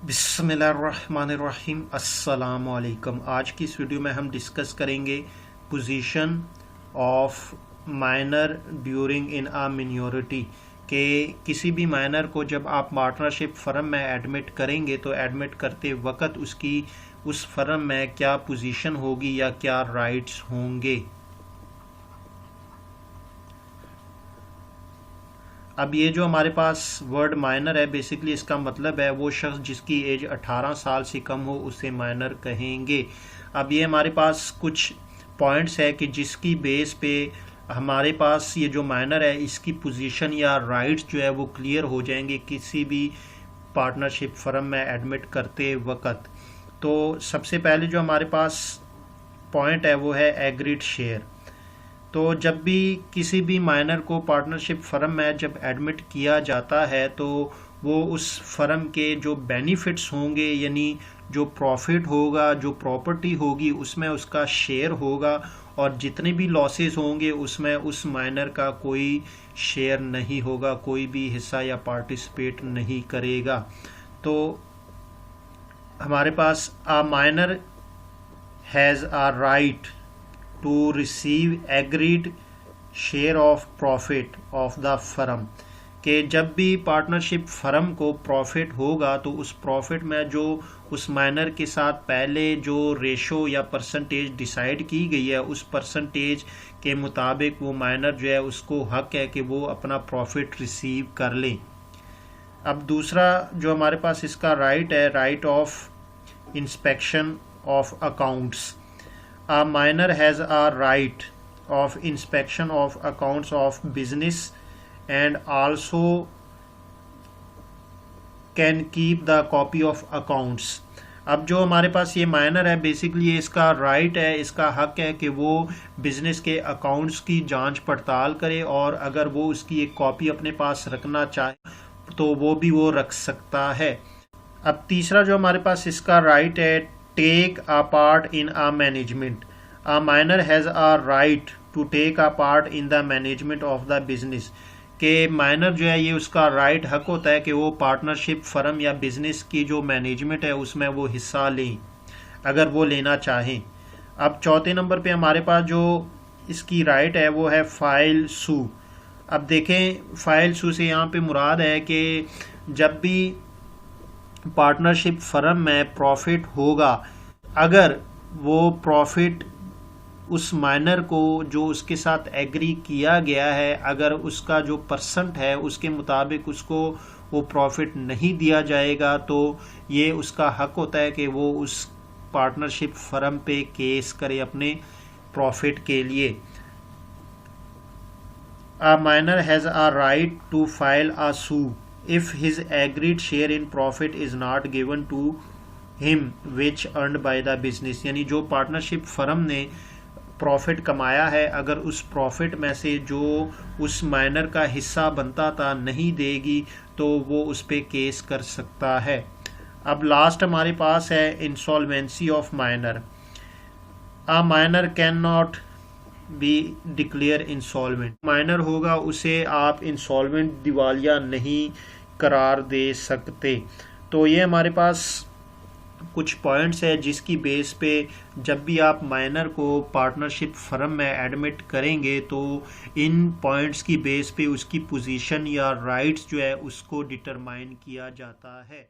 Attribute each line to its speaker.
Speaker 1: बिस्मिल्लाहिर्रहमानिर्रहीम अस्सलामु अलैकुम। आज की इस वीडियो में हम डिस्कस करेंगे position of minor during in a minority के किसी भी माइनर को जब आप पार्टनरशिप फर्म में एडमिट करेंगे तो एडमिट करते वक्त उसकी उस फर्म में क्या पोजीशन होगी या क्या राइट्स होंगे। अब ये जो हमारे पास वर्ड माइनर है, बेसिकली इसका मतलब है वो शख्स जिसकी एज 18 साल से कम हो उसे माइनर कहेंगे। अब ये हमारे पास कुछ पॉइंट्स है कि जिसकी बेस पे हमारे पास ये जो माइनर है इसकी पोजीशन या राइट्स जो है वो क्लियर हो जाएंगे किसी भी पार्टनरशिप फर्म में एडमिट करते वक्त। तो सबसे पहले जो हमारे पास पॉइंट है वो है एग्रीड शेयर। तो जब भी किसी भी माइनर को पार्टनरशिप फर्म में जब एडमिट किया जाता है तो वो उस फर्म के जो बेनिफिट्स होंगे यानी जो प्रॉफिट होगा, जो प्रॉपर्टी होगी उसमें उसका शेयर होगा, और जितने भी लॉसेस होंगे उसमें उस माइनर का कोई शेयर नहीं होगा, कोई भी हिस्सा या पार्टिसिपेट नहीं करेगा। तो हमारे पास a minor has a right to receive agreed share of profit of the firm कि जब भी पार्टनरशिप फर्म को प्रॉफिट होगा तो उस प्रॉफिट में जो उस माइनर के साथ पहले जो रेशो या परसेंटेज डिसाइड की गई है उस परसेंटेज के मुताबिक वो माइनर जो है उसको हक है कि वो अपना प्रॉफिट रिसीव कर लें। अब दूसरा जो हमारे पास इसका राइट है, right of inspection of accounts. A minor has a right of inspection of accounts of business and also can keep the copy of accounts। अब जो हमारे पास ये माइनर है बेसिकली ये इसका राइट है, इसका हक है कि वो बिजनेस के अकाउंट्स की जांच पड़ताल करे और अगर वो उसकी एक कॉपी अपने पास रखना चाहे तो वो भी वो रख सकता है। अब तीसरा जो हमारे पास इसका राइट है, take a part in a management. A minor has a right to take a part in the management of the business के माइनर जो है ये उसका राइट हक होता है कि वो पार्टनरशिप फर्म या बिजनेस की जो मैनेजमेंट है उसमें वो हिस्सा लें अगर वो लेना चाहें। अब चौथे नंबर पे हमारे पास जो इसकी राइट है वो है फाइल सू। अब देखें फाइल सू से यहाँ पे मुराद है कि जब भी पार्टनरशिप फर्म में प्रॉफिट होगा, अगर वो प्रॉफिट उस माइनर को जो उसके साथ एग्री किया गया है अगर उसका जो परसेंट है उसके मुताबिक उसको वो प्रॉफिट नहीं दिया जाएगा तो ये उसका हक होता है कि वो उस पार्टनरशिप फर्म पे केस करे अपने प्रॉफिट के लिए। A minor has a right to file a sue if his agreed share in profit is not given to him which earned by the business। यानी जो पार्टनरशिप फर्म ने profit कमाया है अगर उस प्रॉफिट में से जो उस माइनर का हिस्सा बनता था नहीं देगी तो वो उस पे केस कर सकता है। अब लास्ट हमारे पास है insolvency of minor. A minor can not be declare insolvent. Minor होगा उसे आप इंसॉल्वेंट दिवालिया नहीं करार दे सकते। तो ये हमारे पास कुछ पॉइंट्स है जिसकी बेस पे जब भी आप माइनर को पार्टनरशिप फर्म में एडमिट करेंगे तो इन पॉइंट्स की बेस पे उसकी पोजीशन या राइट्स जो है उसको डिटरमाइन किया जाता है।